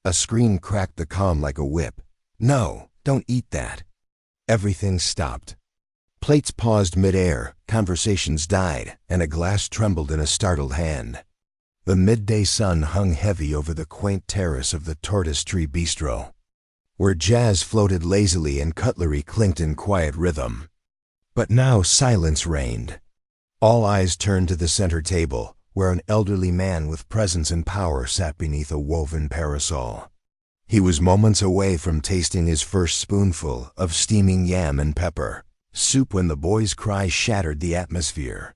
A scream cracked the calm like a whip. "No, don't eat that." Everything stopped. Plates paused mid-air, conversations died, and a glass trembled in a startled hand. The midday sun hung heavy over the quaint terrace of the Tortoise Tree Bistro, where jazz floated lazily and cutlery clinked in quiet rhythm. But now silence reigned. All eyes turned to the center table, where an elderly man with presence and power sat beneath a woven parasol. He was moments away from tasting his first spoonful of steaming yam and pepper soup when the boy's cry shattered the atmosphere.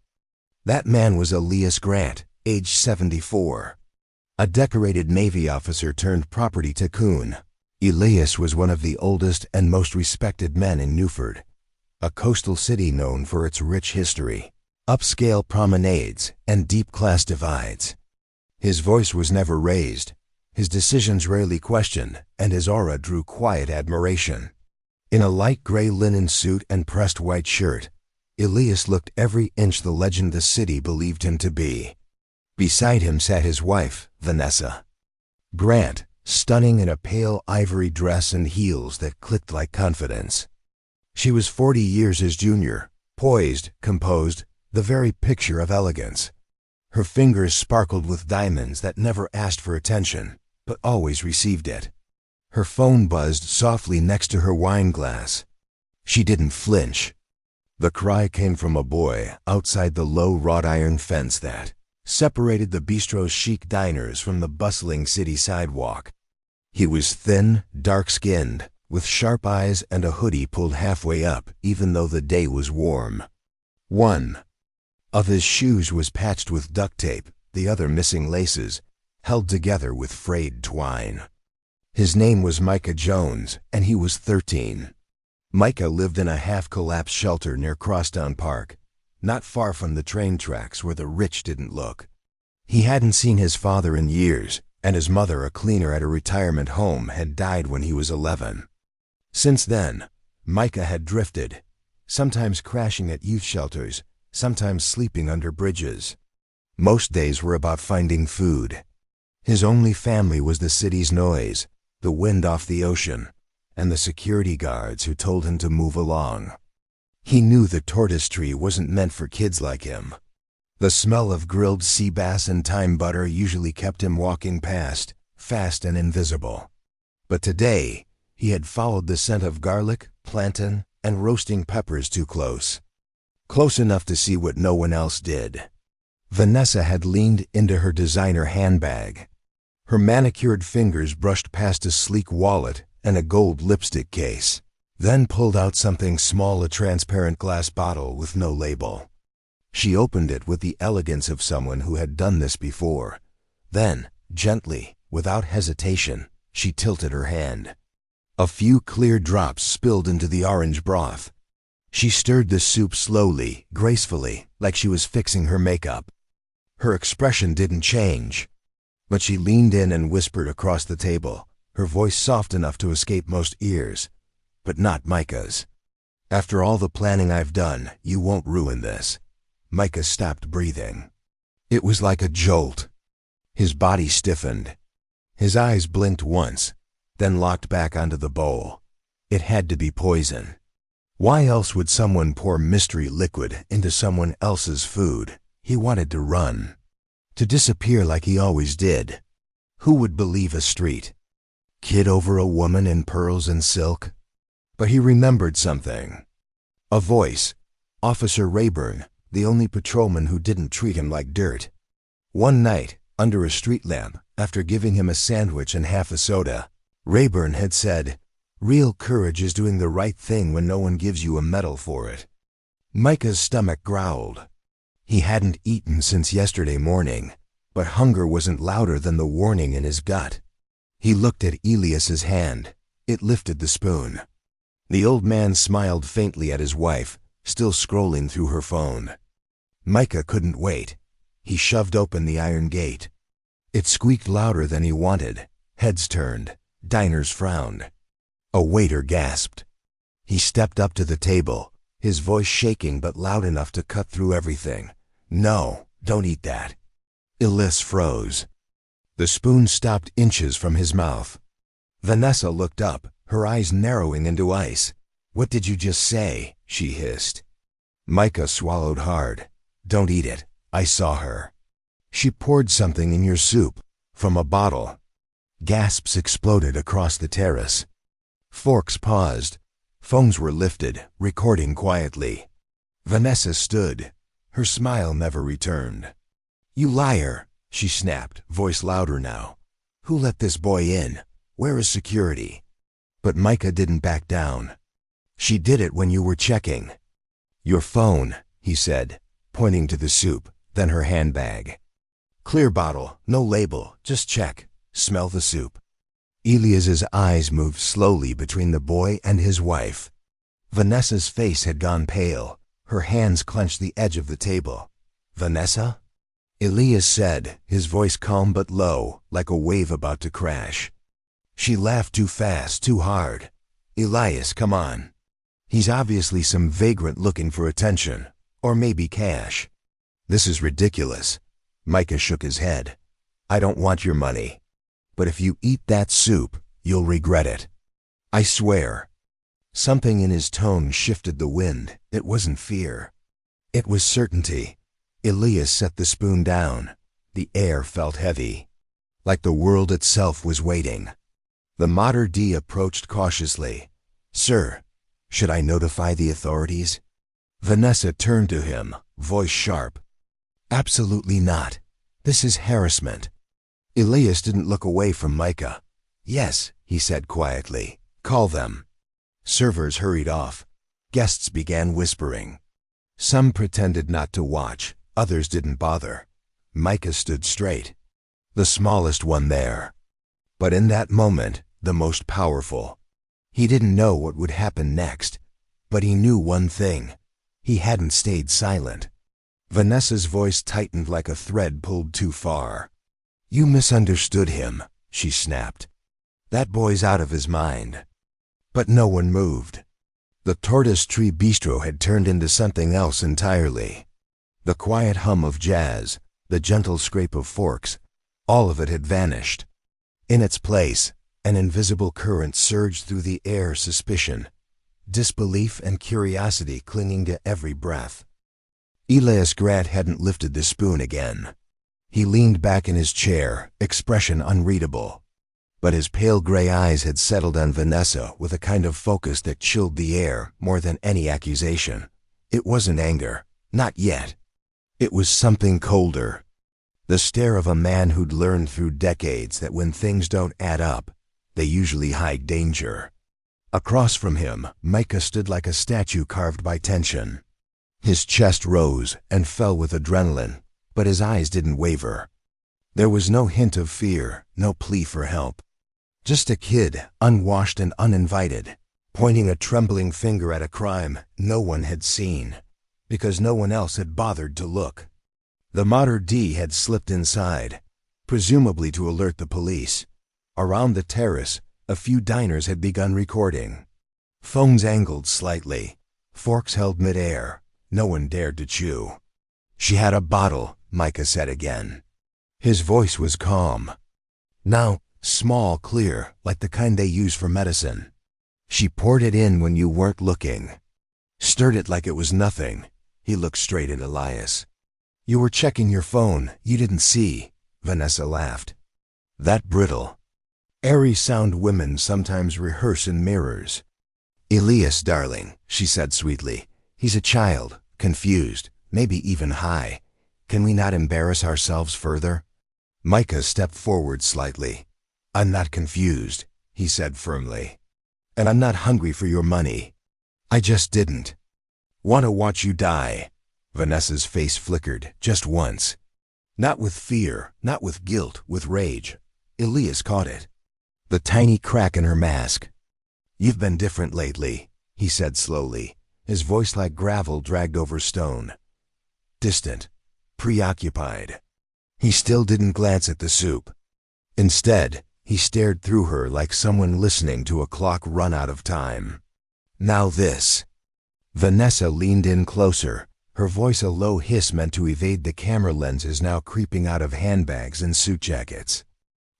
That man was Elias Grant, age 74, a decorated Navy officer turned property tycoon. Elias was one of the oldest and most respected men in Newford, a coastal city known for its rich history, upscale promenades, and deep class divides. His voice was never raised, his decisions rarely questioned, and his aura drew quiet admiration. In a light gray linen suit and pressed white shirt, Elias looked every inch the legend the city believed him to be. Beside him sat his wife, Vanessa Grant, stunning in a pale ivory dress and heels that clicked like confidence. She was 40 years his junior, poised, composed, the very picture of elegance. Her fingers sparkled with diamonds that never asked for attention, but always received it. Her phone buzzed softly next to her wine glass. She didn't flinch. The cry came from a boy outside the low wrought iron fence that separated the bistro's chic diners from the bustling city sidewalk. He was thin, dark-skinned, with sharp eyes and a hoodie pulled halfway up even though the day was warm. One of his shoes was patched with duct tape, the other missing laces, held together with frayed twine. His name was Micah Jones, and he was 13. Micah lived in a half-collapsed shelter near Crosstown Park, not far from the train tracks where the rich didn't look. He hadn't seen his father in years, and his mother, a cleaner at a retirement home, had died when he was 11. Since then, Micah had drifted, sometimes crashing at youth shelters, sometimes sleeping under bridges. Most days were about finding food. His only family was the city's noise, the wind off the ocean, and the security guards who told him to move along. He knew the Tortoise Tree wasn't meant for kids like him. The smell of grilled sea bass and thyme butter usually kept him walking past, fast and invisible. But today, he had followed the scent of garlic, plantain, and roasting peppers too close. Close enough to see what no one else did. Vanessa had leaned into her designer handbag. Her manicured fingers brushed past a sleek wallet and a gold lipstick case, then pulled out something small, a transparent glass bottle with no label. She opened it with the elegance of someone who had done this before. Then, gently, without hesitation, she tilted her hand. A few clear drops spilled into the orange broth. She stirred the soup slowly, gracefully, like she was fixing her makeup. Her expression didn't change, but she leaned in and whispered across the table, her voice soft enough to escape most ears, but not Micah's. "After all the planning I've done, you won't ruin this." Micah stopped breathing. It was like a jolt. His body stiffened. His eyes blinked once, then locked back onto the bowl. It had to be poison. Why else would someone pour mystery liquid into someone else's food? He wanted to run, to disappear like he always did. Who would believe a street kid over a woman in pearls and silk? But he remembered something. A voice. Officer Rayburn, the only patrolman who didn't treat him like dirt. One night, under a street lamp, after giving him a sandwich and half a soda, Rayburn had said, "Real courage is doing the right thing when no one gives you a medal for it." Micah's stomach growled. He hadn't eaten since yesterday morning, but hunger wasn't louder than the warning in his gut. He looked at Elias's hand. It lifted the spoon. The old man smiled faintly at his wife, still scrolling through her phone. Micah couldn't wait. He shoved open the iron gate. It squeaked louder than he wanted. Heads turned. Diners frowned. A waiter gasped. He stepped up to the table, his voice shaking but loud enough to cut through everything. "No, don't eat that." Elias froze. The spoon stopped inches from his mouth. Vanessa looked up, her eyes narrowing into ice. "What did you just say?" she hissed. Micah swallowed hard. "Don't eat it. I saw her. She poured something in your soup. From a bottle." Gasps exploded across the terrace. Forks paused. Phones were lifted, recording quietly. Vanessa stood. Her smile never returned. "You liar," she snapped, voice louder now. "Who let this boy in? Where is security?" But Micah didn't back down. "She did it when you were checking." "Your phone," he said, pointing to the soup, then her handbag. "Clear bottle, no label, just check. Smell the soup." Elias's eyes moved slowly between the boy and his wife. Vanessa's face had gone pale. Her hands clenched the edge of the table. "Vanessa?" Elias said, his voice calm but low, like a wave about to crash. "She laughed too fast, too hard. Elias, come on. He's obviously some vagrant looking for attention, or maybe cash." "This is ridiculous." Micah shook his head. "I don't want your money. But if you eat that soup, you'll regret it. I swear." Something in his tone shifted the wind. It wasn't fear. It was certainty. Elias set the spoon down. The air felt heavy, like the world itself was waiting. The Mater D approached cautiously. "Sir, should I notify the authorities?" Vanessa turned to him, voice sharp. "Absolutely not. This is harassment." Elias didn't look away from Micah. "Yes," he said quietly. "Call them." Servers hurried off. Guests began whispering. Some pretended not to watch, others didn't bother. Micah stood straight, the smallest one there. But in that moment, the most powerful. He didn't know what would happen next, but he knew one thing. He hadn't stayed silent. Vanessa's voice tightened like a thread pulled too far. "You misunderstood him," she snapped. "That boy's out of his mind." But no one moved. The Tortoise Tree Bistro had turned into something else entirely. The quiet hum of jazz, the gentle scrape of forks, all of it had vanished. In its place, an invisible current surged through the air, suspicion, disbelief and curiosity clinging to every breath. Elias Grant hadn't lifted the spoon again. He leaned back in his chair, expression unreadable. But his pale gray eyes had settled on Vanessa with a kind of focus that chilled the air more than any accusation. It wasn't anger, not yet. It was something colder. The stare of a man who'd learned through decades that when things don't add up, they usually hide danger. Across from him, Micah stood like a statue carved by tension. His chest rose and fell with adrenaline, but his eyes didn't waver. There was no hint of fear, no plea for help. Just a kid, unwashed and uninvited, pointing a trembling finger at a crime no one had seen, because no one else had bothered to look. The Mater D had slipped inside, presumably to alert the police. Around the terrace, a few diners had begun recording. Phones angled slightly, forks held midair. No one dared to chew. "She had a bottle," Micah said again. His voice was calm. Now, small, clear, like the kind they use for medicine. "She poured it in when you weren't looking. Stirred it like it was nothing." He looked straight at Elias. "You were checking your phone. You didn't see." Vanessa laughed. "That brittle. Airy sound women sometimes rehearse in mirrors." "Elias, darling," she said sweetly. "He's a child, confused, maybe even high. Can we not embarrass ourselves further?" Micah stepped forward slightly. "I'm not confused," he said firmly. "And I'm not hungry for your money. I just didn't want to watch you die." Vanessa's face flickered, just once. Not with fear, not with guilt, with rage. Elias caught it. The tiny crack in her mask. "You've been different lately," he said slowly, his voice like gravel dragged over stone. Distant, preoccupied. He still didn't glance at the soup. Instead, he stared through her like someone listening to a clock run out of time. "Now this." Vanessa leaned in closer, her voice a low hiss meant to evade the camera lenses now creeping out of handbags and suit jackets.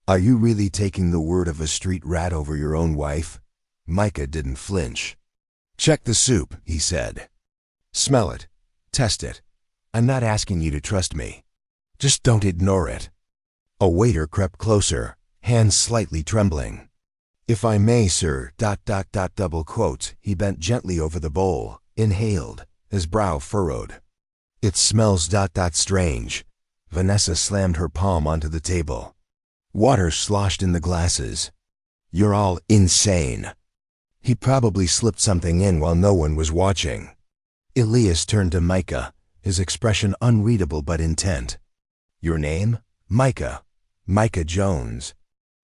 Are you really taking the word of a street rat over your own wife? Micah didn't flinch. Check the soup, he said. Smell it. Test it. I'm not asking you to trust me. Just don't ignore it. A waiter crept closer, hands slightly trembling. If I may, sir, ... double quotes, he bent gently over the bowl, inhaled, his brow furrowed. It smells ... strange. Vanessa slammed her palm onto the table. Water sloshed in the glasses. You're all insane. He probably slipped something in while no one was watching. Elias turned to Micah, his expression unreadable but intent. Your name? Micah. Micah Jones.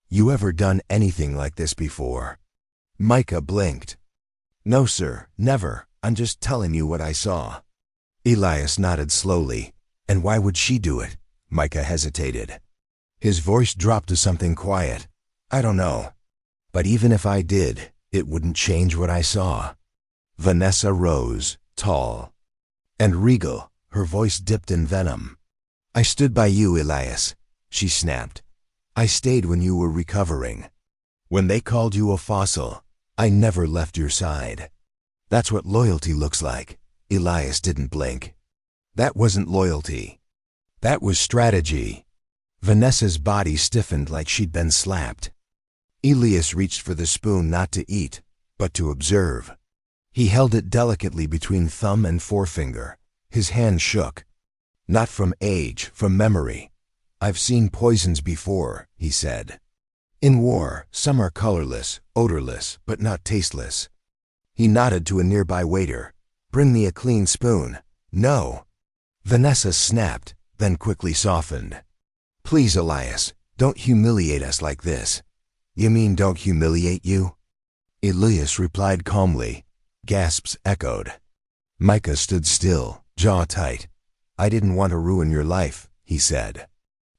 You ever done anything like this before? Micah blinked. No, sir, never. I'm just telling you what I saw. Elias nodded slowly. And why would she do it? Micah hesitated. His voice dropped to something quiet. I don't know. But even if I did, it wouldn't change what I saw. Vanessa rose, tall and regal, her voice dipped in venom. I stood by you, Elias, she snapped. I stayed when you were recovering. When they called you a fossil, I never left your side. That's what loyalty looks like. Elias didn't blink. That wasn't loyalty. That was strategy. Vanessa's body stiffened like she'd been slapped. Elias reached for the spoon not to eat, but to observe. He held it delicately between thumb and forefinger. His hand shook. Not from age, from memory. I've seen poisons before, he said. In war, some are colorless, odorless, but not tasteless. He nodded to a nearby waiter. Bring me a clean spoon. No. Vanessa snapped, then quickly softened. Please, Elias, don't humiliate us like this. You mean don't humiliate you? Elias replied calmly. Gasps echoed. Micah stood still, jaw tight. I didn't want to ruin your life, he said.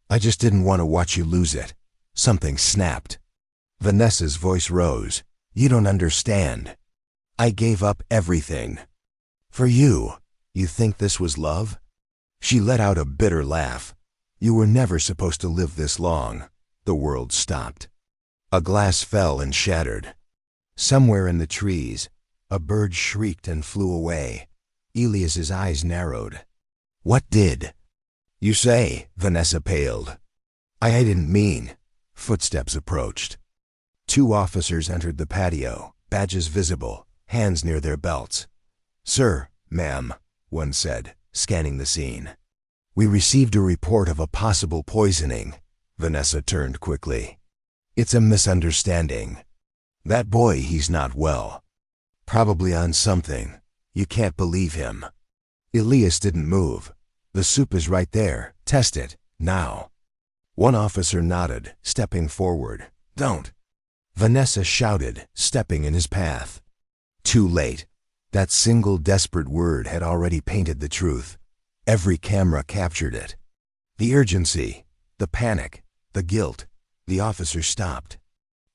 I just didn't want to watch you lose it. Something snapped. Vanessa's voice rose. You don't understand. I gave up everything. For you. You think this was love? She let out a bitter laugh. You were never supposed to live this long. The world stopped. A glass fell and shattered. Somewhere in the trees, a bird shrieked and flew away. Elias's eyes narrowed. What did? You say, Vanessa paled. I didn't mean. Footsteps approached. 2 officers entered the patio, badges visible, hands near their belts. Sir, ma'am, one said, scanning the scene. We received a report of a possible poisoning. Vanessa turned quickly. It's a misunderstanding. That boy, he's not well. Probably on something. You can't believe him. Elias didn't move. The soup is right there. Test it, now. One officer nodded, stepping forward. Don't. Vanessa shouted, stepping in his path. Too late. That single desperate word had already painted the truth. Every camera captured it. The urgency, the panic, the guilt. The officer stopped.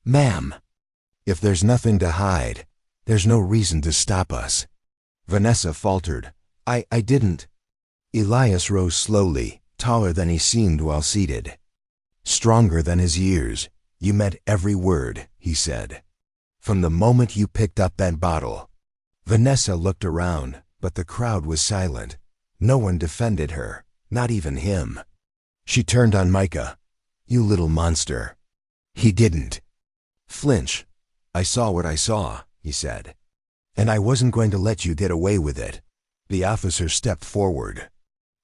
Ma'am, if there's nothing to hide, there's no reason to stop us. Vanessa faltered. I didn't. Elias rose slowly, taller than he seemed while seated. Stronger than his years. You meant every word, he said. From the moment you picked up that bottle. Vanessa looked around, but the crowd was silent. No one defended her, not even him. She turned on Micah. You little monster. He didn't flinch. I saw what I saw, he said. And I wasn't going to let you get away with it. The officer stepped forward.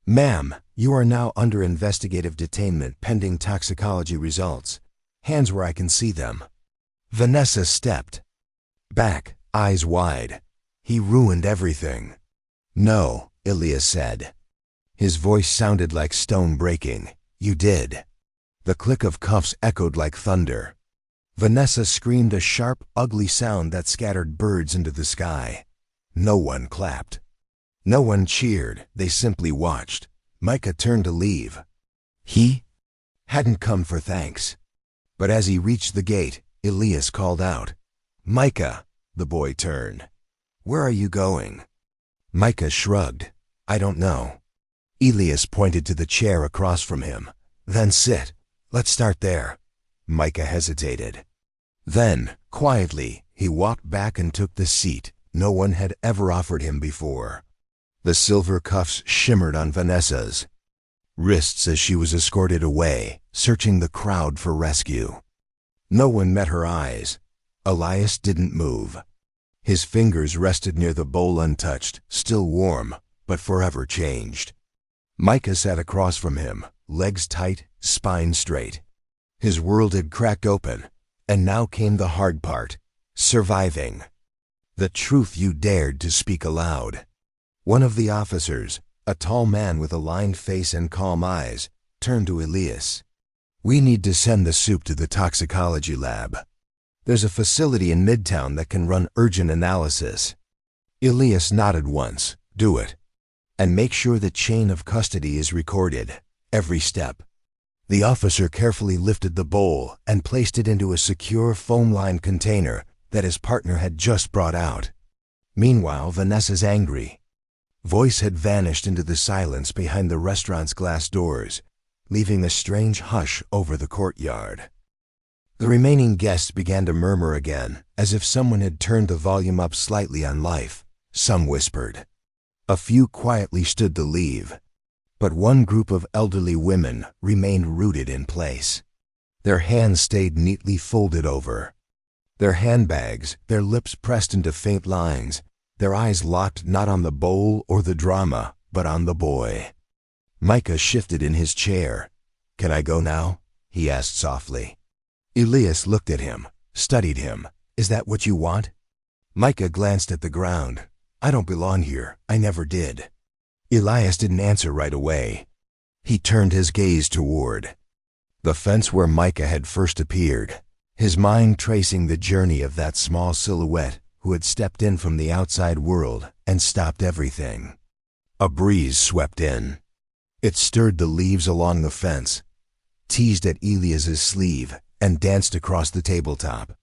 Ma'am, you are now under investigative detainment pending toxicology results. Hands where I can see them. Vanessa stepped back, eyes wide. He ruined everything. No, Elias said. His voice sounded like stone breaking. You did. The click of cuffs echoed like thunder. Vanessa screamed a sharp, ugly sound that scattered birds into the sky. No one clapped. No one cheered, they simply watched. Micah turned to leave. He hadn't come for thanks. But as he reached the gate, Elias called out. Micah, the boy turned. Where are you going? Micah shrugged. I don't know. Elias pointed to the chair across from him. Then sit. Let's start there. Micah hesitated. Then, quietly, he walked back and took the seat no one had ever offered him before. The silver cuffs shimmered on Vanessa's wrists as she was escorted away, searching the crowd for rescue. No one met her eyes. Elias didn't move. His fingers rested near the bowl untouched, still warm, but forever changed. Micah sat across from him, legs tight, spine straight. His world had cracked open, and now came the hard part, surviving. The truth you dared to speak aloud. One of the officers, a tall man with a lined face and calm eyes, turned to Elias. "We need to send the soup to the toxicology lab. There's a facility in Midtown that can run urgent analysis." Elias nodded once. "Do it. And make sure the chain of custody is recorded, every step." The officer carefully lifted the bowl and placed it into a secure foam-lined container that his partner had just brought out. Meanwhile, Vanessa's angry voice had vanished into the silence behind the restaurant's glass doors, leaving a strange hush over the courtyard. The remaining guests began to murmur again, as if someone had turned the volume up slightly on life. Some whispered. A few quietly stood to leave, but one group of elderly women remained rooted in place. Their hands stayed neatly folded over their handbags, their lips pressed into faint lines, their eyes locked not on the bowl or the drama, but on the boy. Micah shifted in his chair. "Can I go now?" he asked softly. Elias looked at him, studied him. "Is that what you want?" Micah glanced at the ground. "I don't belong here. I never did." Elias didn't answer right away. He turned his gaze toward the fence where Micah had first appeared, his mind tracing the journey of that small silhouette who had stepped in from the outside world and stopped everything. A breeze swept in. It stirred the leaves along the fence, teased at Elias's sleeve, and danced across the tabletop.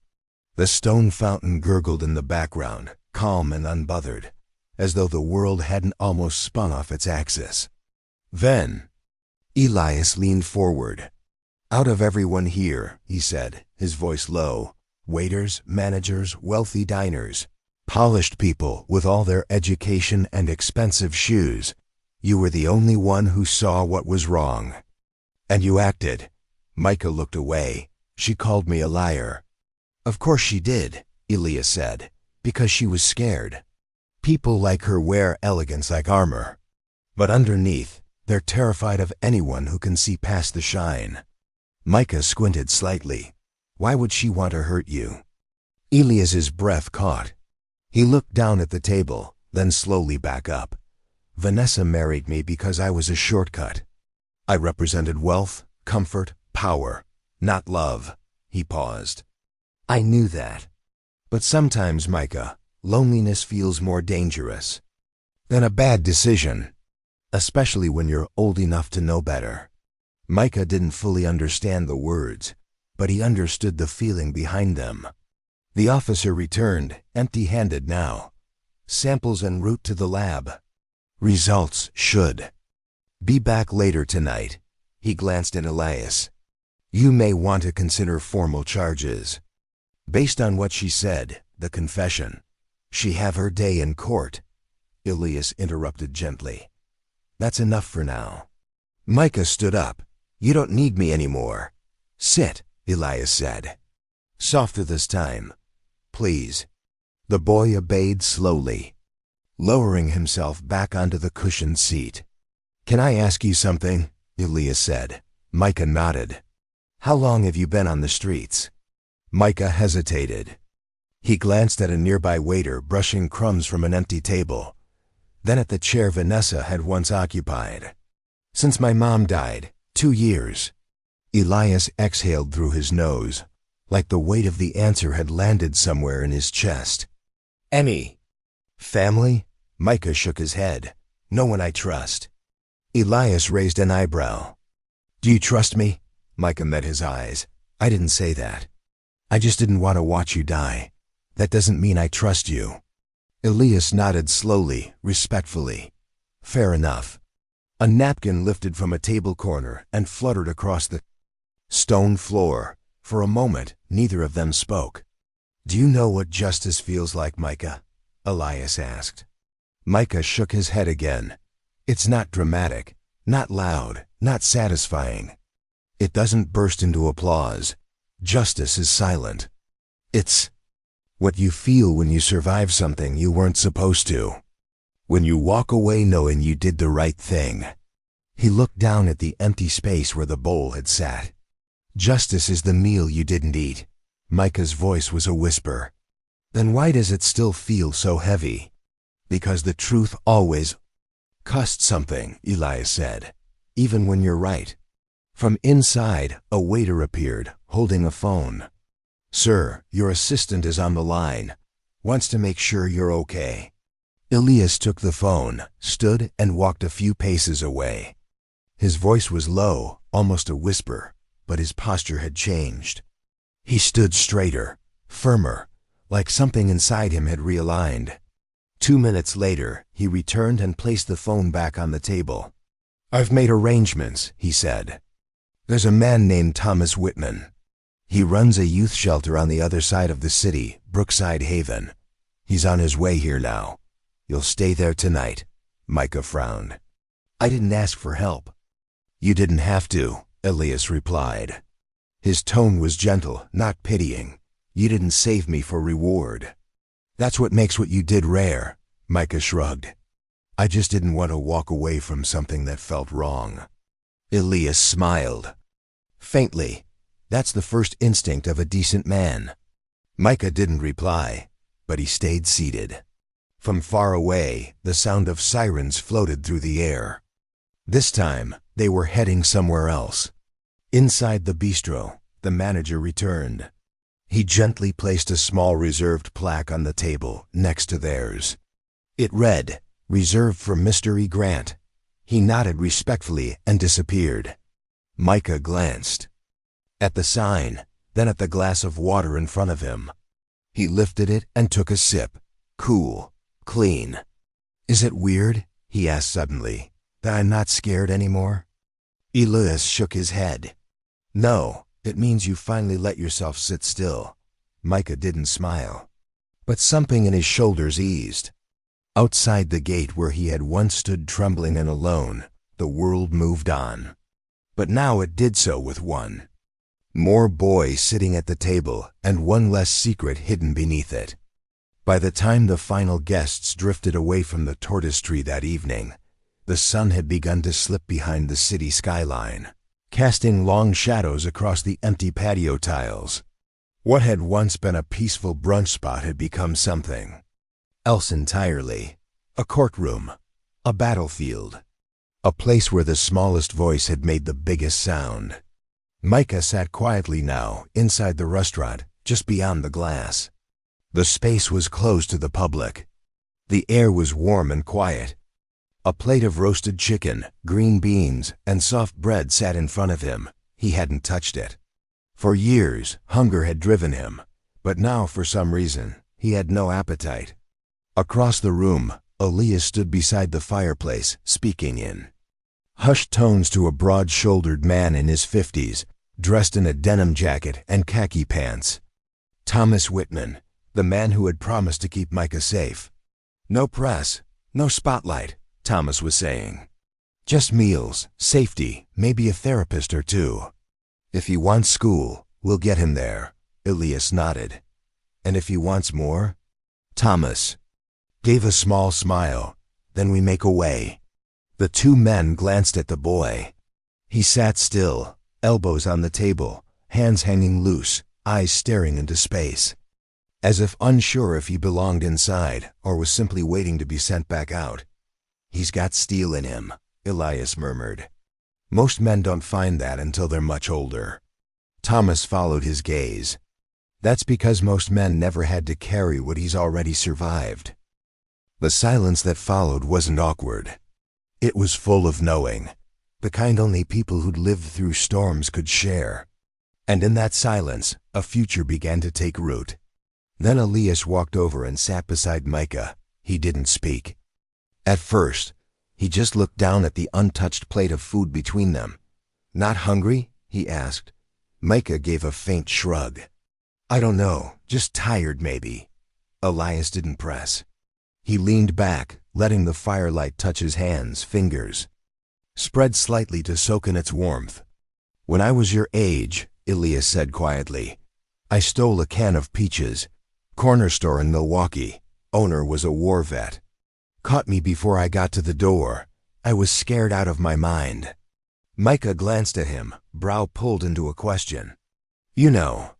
The stone fountain gurgled in the background, calm and unbothered, as though the world hadn't almost spun off its axis. Then, Elias leaned forward. "Out of everyone here," he said, his voice low, "waiters, managers, wealthy diners, polished people with all their education and expensive shoes, you were the only one who saw what was wrong. And you acted." Micah looked away. "She called me a liar." "Of course she did," Elias said, "because she was scared. People like her wear elegance like armor, but underneath, they're terrified of anyone who can see past the shine." Micah squinted slightly. "Why would she want to hurt you?" Elias's breath caught. He looked down at the table, then slowly back up. "Vanessa married me because I was a shortcut. I represented wealth, comfort, power, not love." He paused. "I knew that. But sometimes, Micah, loneliness feels more dangerous than a bad decision, especially when you're old enough to know better." Micah didn't fully understand the words, but he understood the feeling behind them. The officer returned, empty-handed now. "Samples en route to the lab. Results should be back later tonight." He glanced at Elias. "You may want to consider formal charges. Based on what she said, the confession. She have her day in court." Elias interrupted gently. "That's enough for now." Micah stood up. "You don't need me anymore." "Sit," Elias said. "Softer this time. Please." The boy obeyed slowly, lowering himself back onto the cushioned seat. "Can I ask you something?" Elias said. Micah nodded. "How long have you been on the streets?" Micah hesitated. He glanced at a nearby waiter brushing crumbs from an empty table, then at the chair Vanessa had once occupied. "Since my mom died, 2 years." Elias exhaled through his nose, like the weight of the answer had landed somewhere in his chest. "Any family?" Micah shook his head. "No one I trust." Elias raised an eyebrow. "Do you trust me?" Micah met his eyes. "I didn't say that. I just didn't want to watch you die. That doesn't mean I trust you." Elias nodded slowly, respectfully. "Fair enough." A napkin lifted from a table corner and fluttered across the stone floor, For a moment, neither of them spoke. "Do you know what justice feels like, Micah?" Elias asked. Micah shook his head again. "It's not dramatic, not loud, not satisfying. It doesn't burst into applause. Justice is silent. It's what you feel when you survive something you weren't supposed to. When you walk away knowing you did the right thing." He looked down at the empty space where the bowl had sat. "Justice is the meal you didn't eat." Micah's voice was a whisper. "Then why does it still feel so heavy?" "Because the truth always costs something," Elias said, "even when you're right." From inside, a waiter appeared, holding a phone. "Sir, your assistant is on the line. Wants to make sure you're okay." Elias took the phone, stood, and walked a few paces away. His voice was low, almost a whisper, but his posture had changed. He stood straighter, firmer, like something inside him had realigned. 2 minutes later, he returned and placed the phone back on the table. "I've made arrangements," he said. "There's a man named Thomas Whitman. He runs a youth shelter on the other side of the city, Brookside Haven. He's on his way here now. You'll stay there tonight." Micah frowned. "I didn't ask for help." "You didn't have to," Elias replied. His tone was gentle, not pitying. "You didn't save me for reward." "That's what makes what you did rare," Micah shrugged. "I just didn't want to walk away from something that felt wrong." Elias smiled. Faintly. "That's the first instinct of a decent man." Micah didn't reply, but he stayed seated. From far away, the sound of sirens floated through the air. This time, they were heading somewhere else. Inside the bistro, the manager returned. He gently placed a small reserved plaque on the table next to theirs. It read, "Reserved for Mr. E. Grant." He nodded respectfully and disappeared. Micah glanced at the sign, then at the glass of water in front of him. He lifted it and took a sip. Cool, clean. "Is it weird," he asked suddenly, "that I'm not scared anymore?" Elias shook his head. "No, it means you finally let yourself sit still." Micah didn't smile, but something in his shoulders eased. Outside the gate where he had once stood trembling and alone, the world moved on. But now it did so with one more boy sitting at the table and one less secret hidden beneath it. By the time the final guests drifted away from the tortoise tree that evening, the sun had begun to slip behind the city skyline, casting long shadows across the empty patio tiles. What had once been a peaceful brunch spot had become something else entirely. A courtroom, a battlefield, a place where the smallest voice had made the biggest sound. Micah sat quietly now, inside the restaurant, just beyond the glass. The space was closed to the public. The air was warm and quiet. A plate of roasted chicken, green beans, and soft bread sat in front of him. He hadn't touched it. For years, hunger had driven him, but now, for some reason, he had no appetite. Across the room, Elias stood beside the fireplace, speaking in hushed tones to a broad-shouldered man in his 50s, dressed in a denim jacket and khaki pants. Thomas Whitman, the man who had promised to keep Micah safe. "No press, no spotlight," Thomas was saying. "Just meals, safety, maybe a therapist or two. If he wants school, we'll get him there." Elias nodded. "And if he wants more?" Thomas gave a small smile. "Then we make a way." The two men glanced at the boy. He sat still, elbows on the table, hands hanging loose, eyes staring into space, as if unsure if he belonged inside or was simply waiting to be sent back out. "He's got steel in him," Elias murmured. "Most men don't find that until they're much older." Thomas followed his gaze. "That's because most men never had to carry what he's already survived." The silence that followed wasn't awkward. It was full of knowing, the kind only people who'd lived through storms could share. And in that silence, a future began to take root. Then Elias walked over and sat beside Micah. He didn't speak. At first, he just looked down at the untouched plate of food between them. "Not hungry?" he asked. Micah gave a faint shrug. I don't know, just tired maybe. Elias didn't press. He leaned back, letting the firelight touch his hands, fingers. Spread slightly to soak in its warmth. When I was your age, Elias said quietly, I stole a can of peaches. Corner store in Milwaukee. Owner was a war vet. Caught me before I got to the door. I was scared out of my mind. Micah glanced at him, brow pulled into a question. You know.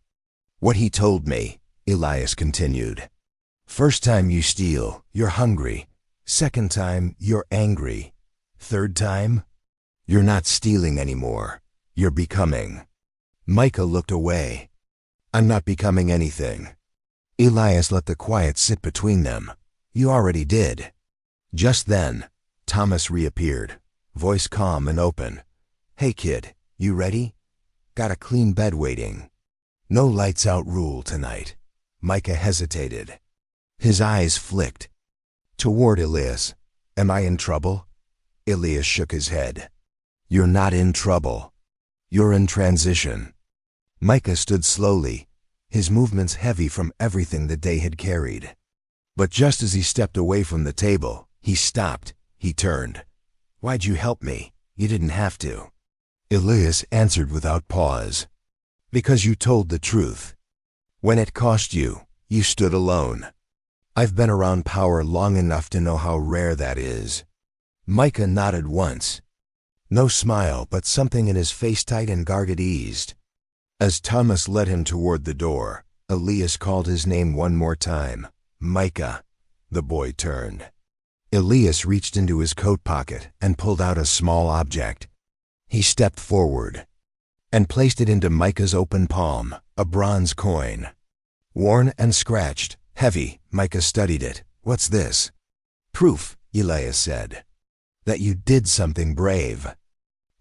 What he told me, Elias continued. First time you steal, you're hungry. Second time, you're angry. Third time, you're not stealing anymore. You're becoming. Micah looked away. I'm not becoming anything. Elias let the quiet sit between them. You already did. Just then, Thomas reappeared, voice calm and open. Hey kid, you ready? Got a clean bed waiting. No lights out rule tonight. Micah hesitated. His eyes flicked. Toward Elias. Am I in trouble? Elias shook his head. You're not in trouble. You're in transition. Micah stood slowly, his movements heavy from everything the day had carried. But just as he stepped away from the table, he stopped. He turned. Why'd you help me? You didn't have to. Elias answered without pause. Because you told the truth. When it cost you, you stood alone. I've been around power long enough to know how rare that is. Micah nodded once. No smile, but something in his face tight and guarded eased. As Thomas led him toward the door, Elias called his name one more time. Micah. The boy turned. Elias reached into his coat pocket and pulled out a small object. He stepped forward and placed it into Micah's open palm, a bronze coin. Worn and scratched, heavy, Micah studied it. What's this? Proof, Elias said, that you did something brave.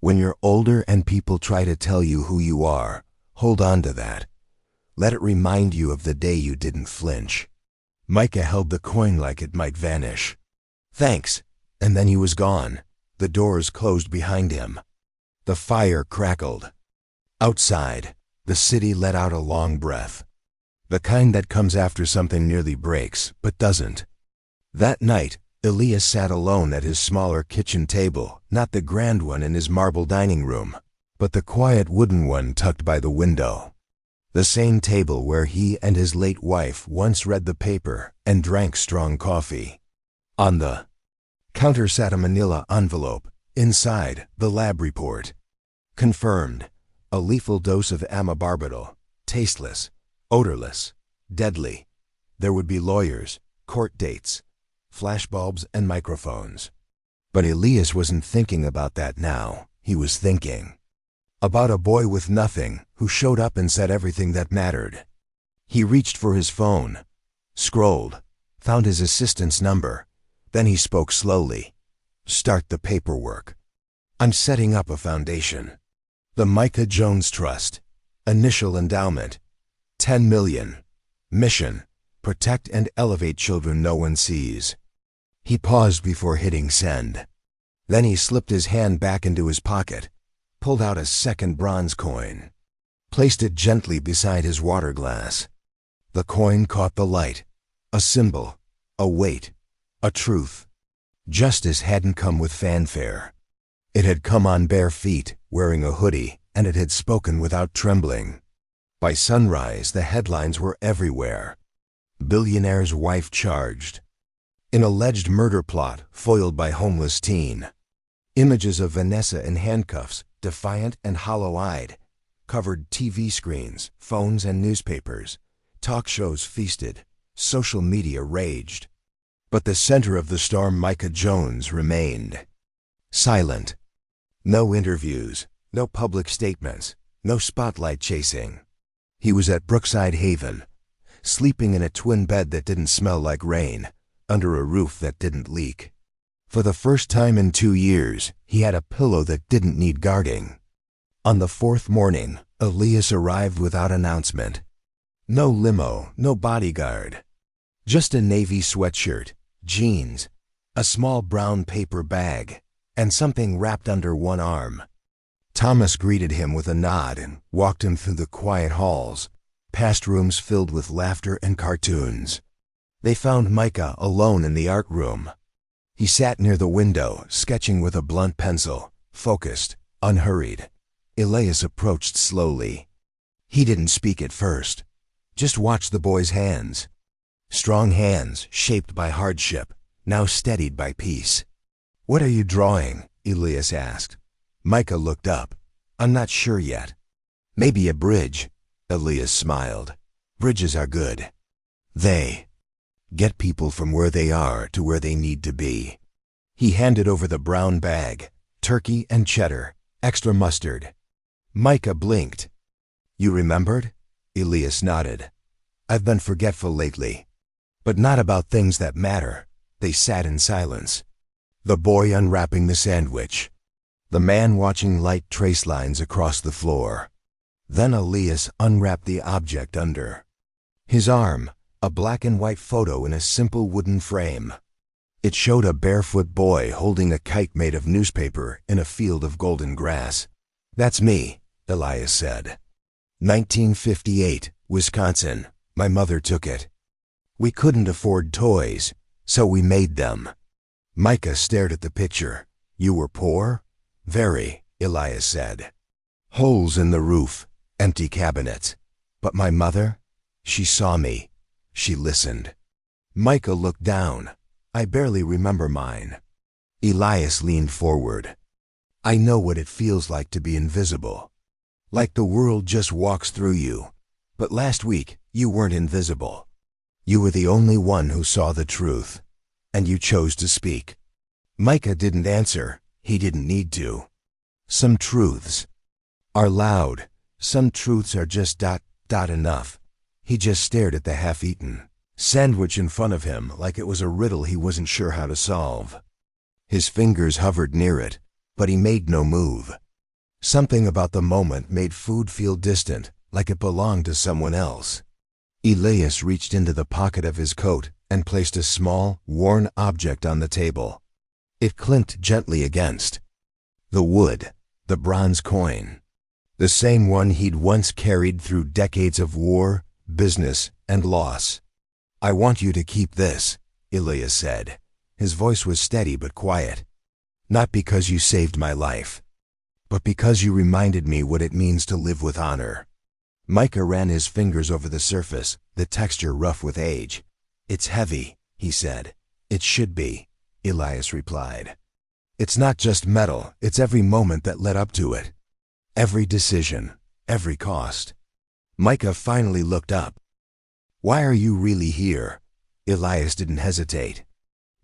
When you're older and people try to tell you who you are, hold on to that. Let it remind you of the day you didn't flinch. Micah held the coin like it might vanish. Thanks. And then he was gone. The doors closed behind him. The fire crackled. Outside, the city let out a long breath. The kind that comes after something nearly breaks, but doesn't. That night, Elias sat alone at his smaller kitchen table, not the grand one in his marble dining room, but the quiet wooden one tucked by the window. The same table where he and his late wife once read the paper and drank strong coffee. On the counter sat a manila envelope. Inside, the lab report. Confirmed. A lethal dose of amabarbital. Tasteless. Odorless. Deadly. There would be lawyers, court dates, flashbulbs and microphones. But Elias wasn't thinking about that now. He was thinking about a boy with nothing who showed up and said everything that mattered. He reached for his phone, scrolled, found his assistant's number. Then he spoke slowly. Start the paperwork. I'm setting up a foundation. The Micah Jones Trust. Initial endowment. 10 million. Mission. Protect and elevate children no one sees. He paused before hitting send. Then he slipped his hand back into his pocket, pulled out a second bronze coin, placed it gently beside his water glass. The coin caught the light. A symbol. A weight. A truth. Justice hadn't come with fanfare. It had come on bare feet, wearing a hoodie, and it had spoken without trembling. By sunrise, the headlines were everywhere. Billionaire's wife charged. An alleged murder plot foiled by homeless teen. Images of Vanessa in handcuffs, defiant and hollow-eyed, covered TV screens, phones, and newspapers. Talk shows feasted. Social media raged. But the center of the storm, Micah Jones, remained. Silent. No interviews, no public statements, no spotlight chasing. He was at Brookside Haven, sleeping in a twin bed that didn't smell like rain, under a roof that didn't leak. For the first time in 2 years, he had a pillow that didn't need guarding. On the 4th morning, Elias arrived without announcement. No limo, no bodyguard. Just a navy sweatshirt, jeans, a small brown paper bag, and something wrapped under one arm. Thomas greeted him with a nod and walked him through the quiet halls, past rooms filled with laughter and cartoons. They found Micah alone in the art room. He sat near the window, sketching with a blunt pencil, focused, unhurried. Elias approached slowly. He didn't speak at first. Just watched the boy's hands. Strong hands, shaped by hardship, now steadied by peace. "What are you drawing?" Elias asked. Micah looked up. "I'm not sure yet." "Maybe a bridge." Elias smiled. "Bridges are good. They get people from where they are to where they need to be." He handed over the brown bag, turkey and cheddar, extra mustard. Micah blinked. "You remembered?" Elias nodded. "I've been forgetful lately. But not about things that matter." They sat in silence. The boy unwrapping the sandwich. The man watching light trace lines across the floor. Then Elias unwrapped the object under his arm, a black and white photo in a simple wooden frame. It showed a barefoot boy holding a kite made of newspaper in a field of golden grass. "That's me," Elias said. 1958, Wisconsin. My mother took it. We couldn't afford toys, so we made them. Micah stared at the picture. "You were poor?" "Very," Elias said. "Holes in the roof, empty cabinets. But my mother? She saw me. She listened." Micah looked down. "I barely remember mine." Elias leaned forward. "I know what it feels like to be invisible. Like the world just walks through you. But last week, you weren't invisible. You were the only one who saw the truth. And you chose to speak." Micah didn't answer. He didn't need to. Some truths are loud. Some truths are just enough. He just stared at the half-eaten sandwich in front of him like it was a riddle he wasn't sure how to solve. His fingers hovered near it, but he made no move. Something about the moment made food feel distant, like it belonged to someone else. Elias reached into the pocket of his coat and placed a small, worn object on the table. It clinked gently against the wood, the bronze coin. The same one he'd once carried through decades of war, business, and loss. "I want you to keep this," Elias said. His voice was steady but quiet. "Not because you saved my life, but because you reminded me what it means to live with honor." Micah ran his fingers over the surface, the texture rough with age. "It's heavy," he said. "It should be," Elias replied. "It's not just metal, it's every moment that led up to it. Every decision, every cost." Micah finally looked up. "Why are you really here?" Elias didn't hesitate.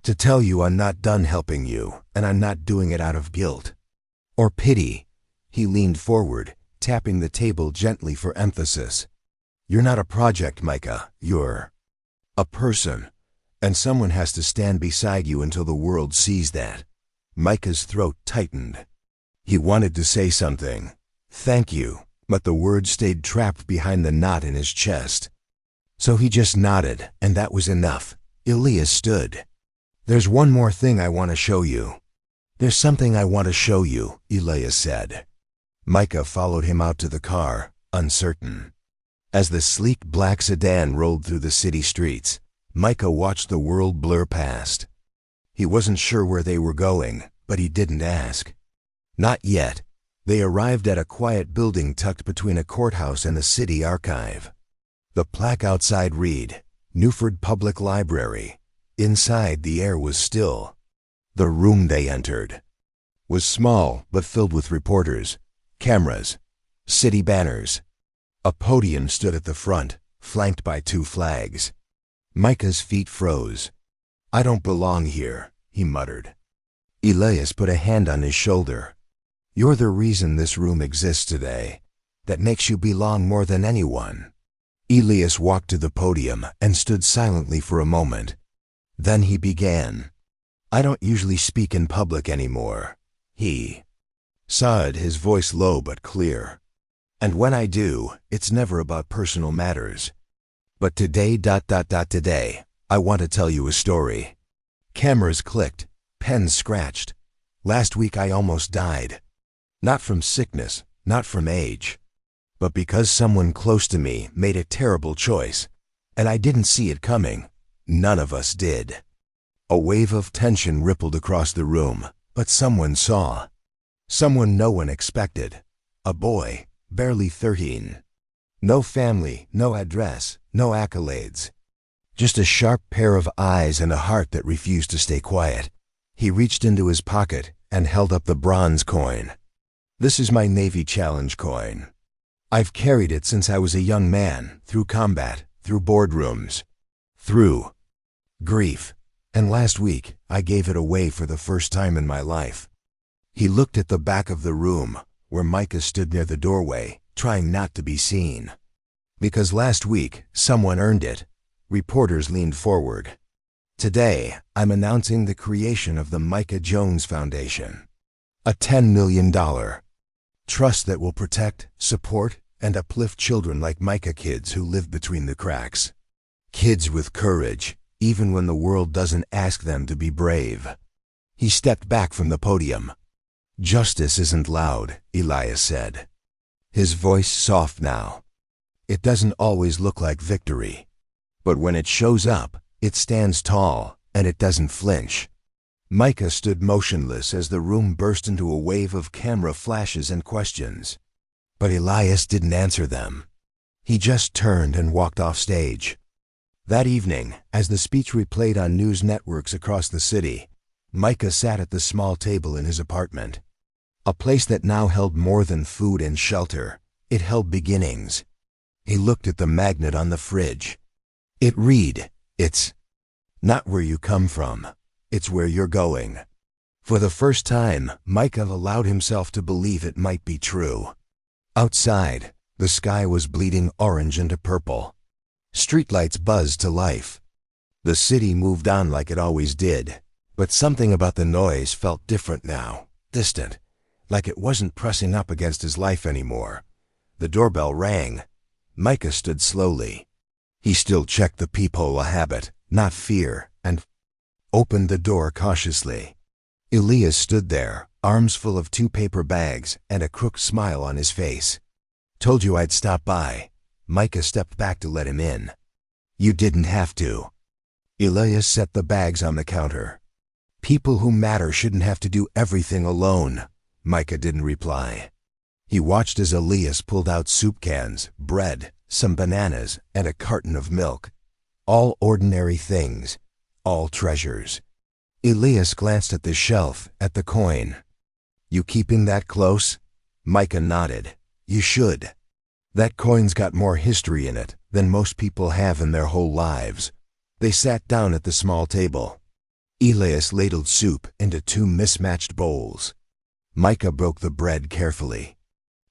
"To tell you I'm not done helping you, and I'm not doing it out of guilt or pity." He leaned forward, tapping the table gently for emphasis. "You're not a project, Micah. You're a person, and someone has to stand beside you until the world sees that." Micah's throat tightened. He wanted to say something. "Thank you," but the words stayed trapped behind the knot in his chest. So he just nodded, and that was enough. Elias stood. "There's one more thing I want to show you." "There's something I want to show you," Elias said. Micah followed him out to the car, uncertain. As the sleek black sedan rolled through the city streets, Micah watched the world blur past. He wasn't sure where they were going, but he didn't ask. Not yet. They arrived at a quiet building tucked between a courthouse and the city archive. The plaque outside read, "Newford Public Library." Inside, the air was still. The room they entered was small but filled with reporters, cameras, city banners. A podium stood at the front, flanked by 2 flags. Micah's feet froze. "I don't belong here," he muttered. Elias put a hand on his shoulder. "You're the reason this room exists today. That makes you belong more than anyone." Elias walked to the podium and stood silently for a moment. Then he began. "I don't usually speak in public anymore." He sighed, his voice low but clear. "And when I do, it's never about personal matters. But today, today, I want to tell you a story." Cameras clicked, pens scratched. "Last week I almost died. Not from sickness, not from age, but because someone close to me made a terrible choice, and I didn't see it coming. None of us did. A wave of tension rippled across the room, but someone saw. Someone no one expected. A boy, barely 13. No family, no address, no accolades. Just a sharp pair of eyes and a heart that refused to stay quiet. He reached into his pocket and held up the bronze coin. This is my Navy Challenge coin. I've carried it since I was a young man, through combat, through boardrooms, through grief, and last week I gave it away for the first time in my life. He looked at the back of the room, where Micah stood near the doorway, trying not to be seen. Because last week, someone earned it. Reporters leaned forward. Today, I'm announcing the creation of the Micah Jones Foundation. A $10 million trust that will protect, support, and uplift children like Micah kids who live between the cracks. Kids with courage, even when the world doesn't ask them to be brave. He stepped back from the podium. Justice isn't loud, Elias said. His voice soft now. It doesn't always look like victory. But when it shows up, it stands tall, and it doesn't flinch. Micah stood motionless as the room burst into a wave of camera flashes and questions. But Elias didn't answer them. He just turned and walked off stage. That evening, as the speech replayed on news networks across the city, Micah sat at the small table in his apartment. A place that now held more than food and shelter. It held beginnings. He looked at the magnet on the fridge. It read, "It's not where you come from, it's where you're going." For the first time, Micah allowed himself to believe it might be true. Outside, the sky was bleeding orange into purple. Streetlights buzzed to life. The city moved on like it always did, but something about the noise felt different now, distant, like it wasn't pressing up against his life anymore. The doorbell rang. Micah stood slowly. He still checked the peephole a habit, not fear, and opened the door cautiously. Elias stood there, arms full of 2 paper bags and a crooked smile on his face. "Told you I'd stop by." Micah stepped back to let him in. "You didn't have to." Elias set the bags on the counter. "People who matter shouldn't have to do everything alone." Micah didn't reply. He watched as Elias pulled out soup cans, bread, some bananas, and a carton of milk. All ordinary things, all treasures. Elias glanced at the shelf, at the coin. "You keeping that close?" Micah nodded. "You should. That coin's got more history in it than most people have in their whole lives." They sat down at the small table. Elias ladled soup into 2 mismatched bowls. Micah broke the bread carefully,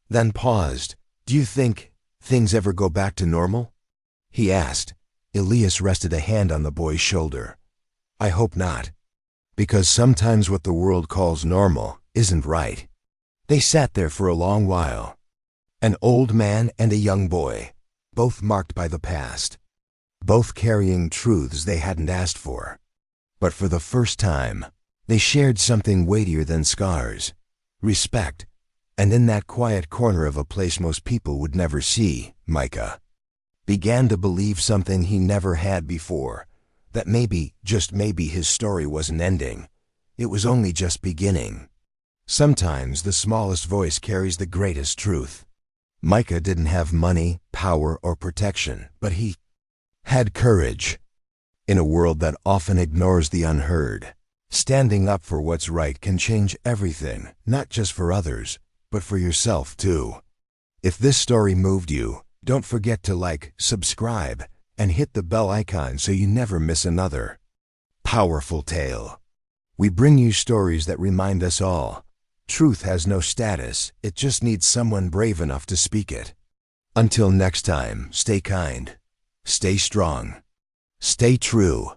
then paused. "Do you think things ever go back to normal?" he asked. Elias rested a hand on the boy's shoulder. "I hope not. Because sometimes what the world calls normal isn't right." They sat there for a long while. An old man and a young boy, both marked by the past, both carrying truths they hadn't asked for. But for the first time, they shared something weightier than scars, respect, and in that quiet corner of a place most people would never see, Micah began to believe something he never had before, that maybe, just maybe, his story wasn't ending. It was only just beginning. Sometimes the smallest voice carries the greatest truth. Micah didn't have money, power, or protection, but he had courage. In a world that often ignores the unheard, standing up for what's right can change everything, not just for others, but for yourself too. If this story moved you, don't forget to like, subscribe, and hit the bell icon so you never miss another powerful tale. We bring you stories that remind us all. Truth has no status, it just needs someone brave enough to speak it. Until next time, stay kind, stay strong, stay true.